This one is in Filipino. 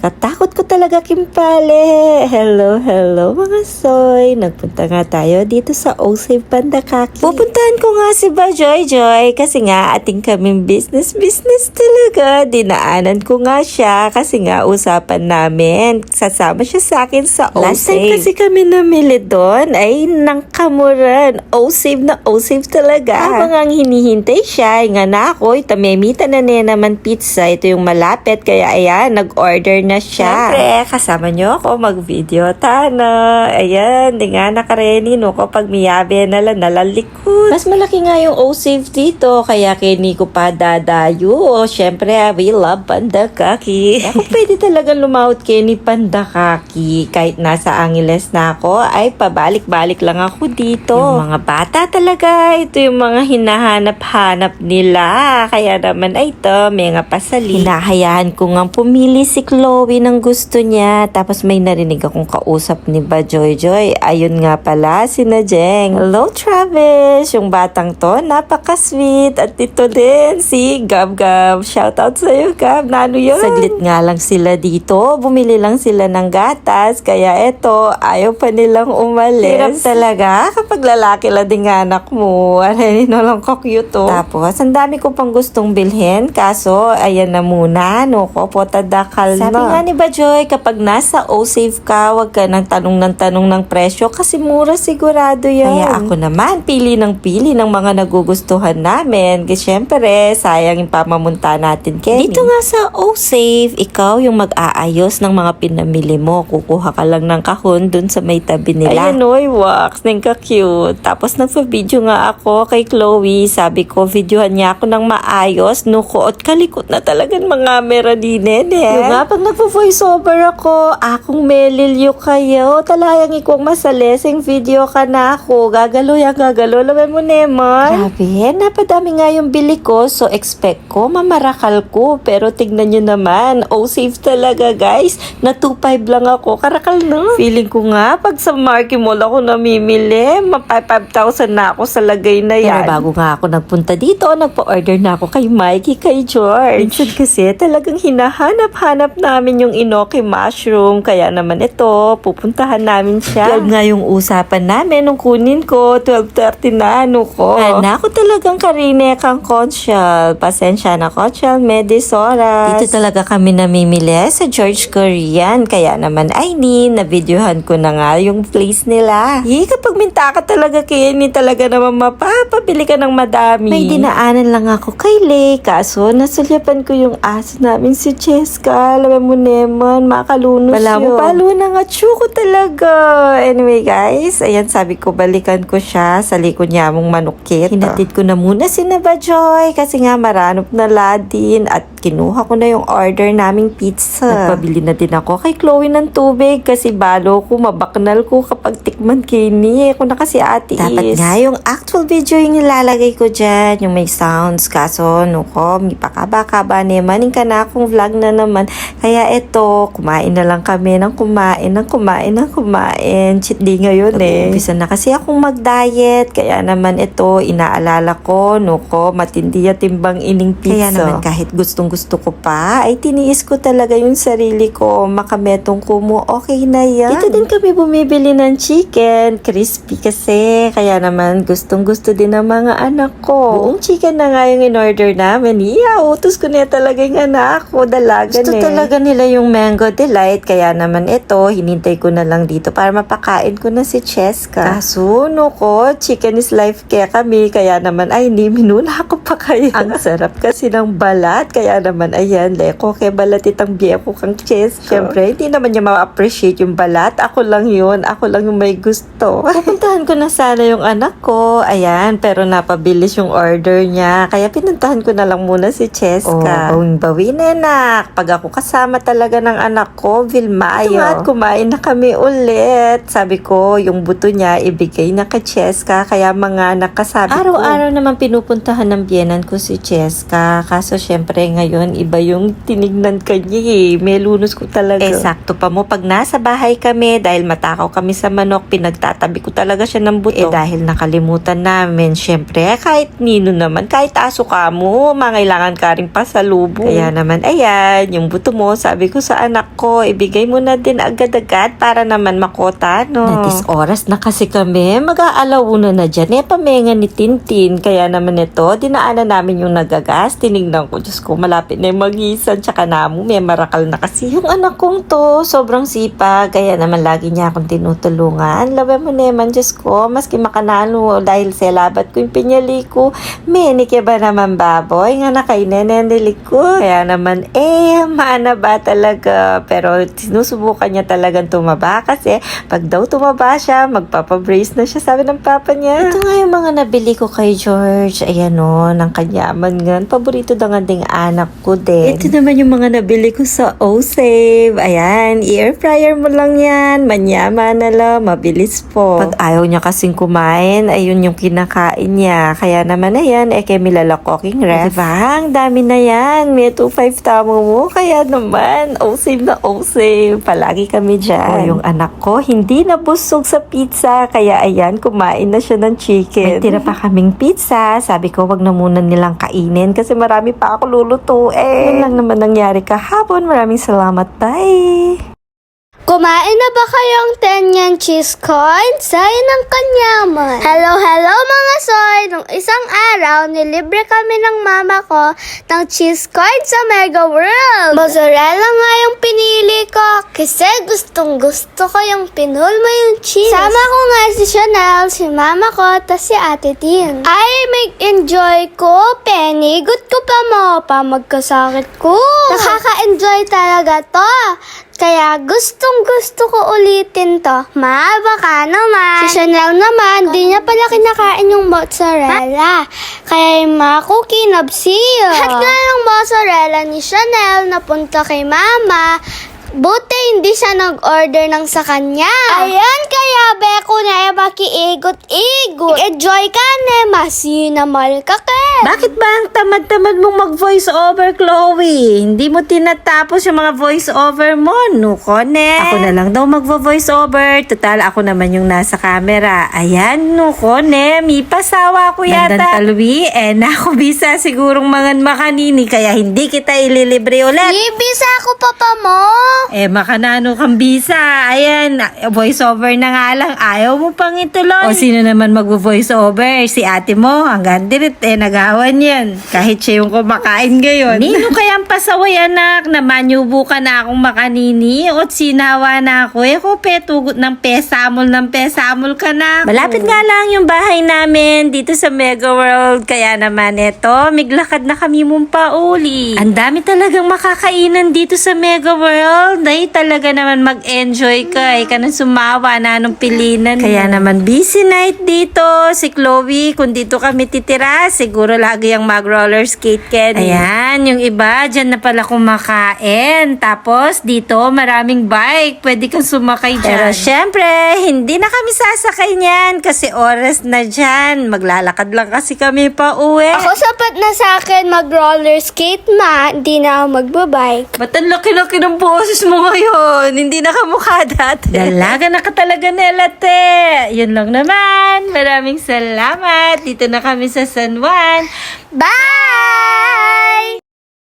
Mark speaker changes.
Speaker 1: Nakakatakot ko talaga, Kimpale. Hello, hello mga soy. Nagpunta nga tayo dito sa Osave Pandakaki. Pupuntahan ko nga si Bajoy Joy kasi nga ating kaming business talaga. Dinaanan ko nga siya kasi nga usapan namin. Sasama siya sa akin sa Osave. Last time kasi kami namili doon ay nangkamuran. Osave na Osave talaga. Habang ang hinihintay siya, nga na ako, itamemita na naman pizza. Ito yung malapit kaya ayan, nag-order na siya. Siyempre, kasama nyo ako mag-video tana. Ayan, di nga nakareni no ko pag miyabe nalalikod. Mas malaki nga yung Osave dito, kaya kini ko pa dadayo. Siyempre, we love Pandakaki. Ako pwede talagang lumawot kini Pandakaki. Kahit nasa Angeles na ako, ay pabalik-balik lang ako dito. Yung mga bata talaga, ito yung mga hinahanap-hanap nila. Kaya naman ay ito, may nga pasali. Hinahayaan ko nga pumili si Chloe ng gusto niya. Tapos may narinig akong kausap ni Bajoy Joy. Ayun nga pala, si Najeng. Hello, Travis! Yung batang to, napaka-sweet. At ito din, si Gab. Shoutout sa'yo, Gab. Nano yun? Saglit nga lang sila dito. Bumili lang sila ng gatas. Kaya eto, ayaw pa nilang umalis. Hirap talaga kapag lalaki lang din anak mo. Ano lang ka-cute to. Tapos, ang dami ko pang gustong bilhin. Kaso, ayan na muna. No ko, potadakal na. Sabi nga ni Bajoy, kapag nasa Osave ka, wag ka nang tanong ng presyo kasi mura sigurado yan. Kaya ako naman, pili ng mga nagugustuhan namin. Kasi syempre, sayang yung pamamunta natin, Kenny. Dito nga sa Osave, ikaw yung mag-aayos ng mga pinamili mo. Kukuha ka lang ng kahon dun sa may tabi nila. Ayan oy, wax, nang ka-cute. Tapos nagpa-video nga ako kay Chloe. Sabi ko, videohan niya ako ng maayos. Nukuot kalikot na talagang mga meradinen eh. Yung nga, pag nagpo-voice over ako, akong melilyo kayo. Talayang ikong masalesing video ka na ako. Gagalo. Laman mo naman. Grabe, napadami nga yung bili ko. So, expect ko, mamarakal ko. Pero tignan nyo naman, Osave talaga guys. Na 2.5 lang ako. Karakal no? Feeling ko nga, pag sa Marky Mall ako namimili, 5,000 na ako sa lagay na yan. Pero bago nga ako nagpunta dito, nagpa-order na ako kay Mikey, kay George. Minsan kasi talagang hinahanap-hanap namin yung inoki mushroom. Kaya naman ito, pupuntahan namin siya. 12 nga yung usapan namin nung kunin ko. 12:30 na ano ko. Ana ako talagang karine kang konsyal. Pasensya na konsyal, medisoras. Dito talaga kami namimili sa George Korean. Kaya naman ay na-videohan ko na nga yung place nila. Kapag minta ka talaga kaya ni talaga naman mapapabili ka ng madami. May dinaanan lang ako kay Lay. Kaso nasulyapan ko yung aso namin si Cheska. Alam mo naman, makalunos yun. Wala mo palo na nga ko talaga. Anyway guys, ayan sabi ko balikan ko siya sa likod niya mong manukit. Hinatid ko na muna si Bajoy kasi nga maranop na ladin at kinuha ko na yung order naming pizza. Nagpabili na din ako kay Chloe ng tubig kasi balo ko, mabaknal ko kapag tikman kini. Ako na kasi ate dapat nga yung actual video yung nilalagay ko dyan, yung may sounds. Kaso, may pakaba-kaba naman. Yung ka na akong vlog na naman. Kaya eto, kumain na lang kami ng kumain. Cheat day ngayon eh. Umpisa na kasi akong mag-diet. Kaya naman ito, inaalala ko, matindi ya timbang ining pizza. Kaya naman kahit gustong-gusto ko pa, ay tiniis ko talaga yung sarili ko. Makametong kumo, okay na yan. Dito din kami bumibili ng chicken. Crispy kasi. Kaya naman gustong-gusto din ng mga anak ko. Buong chicken na nga yung in-order namin. Utos ko na talaga yung anak ko. Dalagan gusto talaga nila yung mango delight. Kaya naman ito, hinintay ko na lang dito para mapakain ko na si Cheska. Kaso, chicken is life kaya kami. Kaya naman, ay, minuna ako pa kayo. Ang sarap kasi ng balat. Kaya naman, ayan, leko kay balat itang biya ko kang Cheska. Siyempre, hindi naman niya ma-appreciate yung balat. Ako lang yun. Ako lang yung may gusto. Pupuntahan ko na sana yung anak ko. Ayan, pero napabilis yung order niya. Kaya pinuntahan ko na lang muna si Cheska. Bawi na anak. Pag ako kasama talaga ng anak ko, Vilmayo. At kumain na kami ulit. Sabi ko, yung buto niya, ibigay na kay Cheska. Kaya mga nakasabi ko. Araw-araw naman pinupuntahan ng biyenan ko si Cheska. Kaso syempre ngayon, iba yung tinignan kanya eh. May lunos ko talaga. Sakto pa mo. Pag nasa bahay kami, dahil matakaw kami sa manok, pinagtatabi ko talaga siya ng buto. Dahil nakalimutan namin, syempre, kahit nino naman, kahit aso ka mo, mangailangan ka rin pasalubong. Kaya naman, ayan, yung buto mo, sabi ko sa anak ko, ibigay mo na din agad-agad para naman makota, no? Natis oras na kasi kami, mag-aalauna na dyan. Pamenga ni Tintin. Kaya naman ito, dinaanan namin yung nagagas. Tinignan ko, Diyos ko, malapit na yung magisan. Tsaka namo, may marakal na kasi. Yung anak kong to, sobrang sipag. Kaya naman lagi niya akong tinutulungan. Labi mo naman, Diyos ko, maski makanalo dahil sa labat ko yung pinyali ko. Menike ba naman baboy? Nga na kay nenenilik ko. Kaya naman, maana ba talaga? Pero sinusubukan niya talagang tumaba kasi pag daw tumaba siya, magpapabrace na siya, sabi ng papa niya. Ito nga yung mga nabili ko kay George. Ayan o, ng kanyaman nga. Paborito na nga ding anak ko din. Ito naman yung mga nabili ko sa O-Save. Ayan, air fryer mo lang yan. Manyaman na lang, mabilis po. Pag ayaw niya kasing kumain, ayun yung kinakain niya. Kaya naman ayan, kay milalakoking ref. Diba? Ang dami na yan. May 2.5 tamo mo. Kaya naman, O-Save na O-Save. Palagi kami dyan. O, yung anak ko, hindi nabusog sa pizza. Kaya ayan, kumain na siya ng chicken. May tira pa kaming pizza. Sabi ko, wag na muna nilang kainin kasi marami pa ako lulutuin. Yun lang naman nangyari kahapon. Maraming salamat. Bye!
Speaker 2: Kumain na ba kayong 10 yen cheese coin? Sayo ng kanyaman. Hello mga soy! Nung isang araw, nilibre kami ng mama ko ng cheese coin sa Mega World. Mozzarella nga yung pinili ko kasi gustong gusto ko yung pinulmo yung cheese. Sama ko nga si Chanel, si mama ko, tas si Ate Tin. Ay, mag-enjoy ko, Penny. Good ko pa magkasakit ko. Nakaka-enjoy talaga to. Kaya gustong gusto ko ulitin to. Ma, baka naman. Si Chanel naman, di niya pala kinakain yung mozzarella. Kaya yung mga cookie nabsiyo. Lahat nga ng mozzarella ni Chanel napunta kay mama. Buti hindi siya nag-order ng sa kanya. Ayan, kaya beko na makiigot-igot. Enjoy ka ne, masinamal ka ke.
Speaker 1: Bakit ba ang tamad-tamad mong mag-voice over, Chloe? Hindi mo tinatapos yung mga voice over mo, nuko ne. Ako na lang daw magvo-voice over. Total, ako naman yung nasa camera. Ayan, nuko ne. May pasawa ko yata. Landan talwi, naku bisa sigurong mga makanini. Kaya hindi kita ililibre ulit.
Speaker 2: Ibisa ako papa mo.
Speaker 1: Makanano kang bisa. Ayan, voice over na nga lang. Ayaw mo pang ituloy. O sino naman mag-voice over? Si ate mo. Hanggang dirit, nagawan yan. Kahit siya yung kumakain ngayon. Nino kayang pasaway anak na manyubo ka na akong makanini o sinawa na ako. Kope, tugot ng pesamol ka na. Malapit nga lang yung bahay namin dito sa Mega World. Kaya naman eto, miglakad na kami mong pauli. Ang dami talagang makakainan dito sa Mega World. Day talaga naman mag-enjoy ka. Ika na sumawa na nung pilinan. Kaya naman busy night dito. Si Chloe, kung dito kami titira, siguro lagi yung mag-roller skate Kenny. Ayan, yung iba, dyan na pala kumakain. Tapos dito, maraming bike. Pwede kang sumakay dyan. Pero syempre, hindi na kami sasakay niyan kasi oras na dyan. Maglalakad lang kasi kami pa uwi.
Speaker 2: Ako sapat na sa akin mag-roller skate ma. Hindi na ako magbabike.
Speaker 1: Ba't ang laki-laki ng boses mo ngayon? Hindi na kamukha dati. Dalaga na ka talaga, Nelate. Yun lang naman. Maraming salamat. Dito na kami sa San Juan.
Speaker 2: Bye!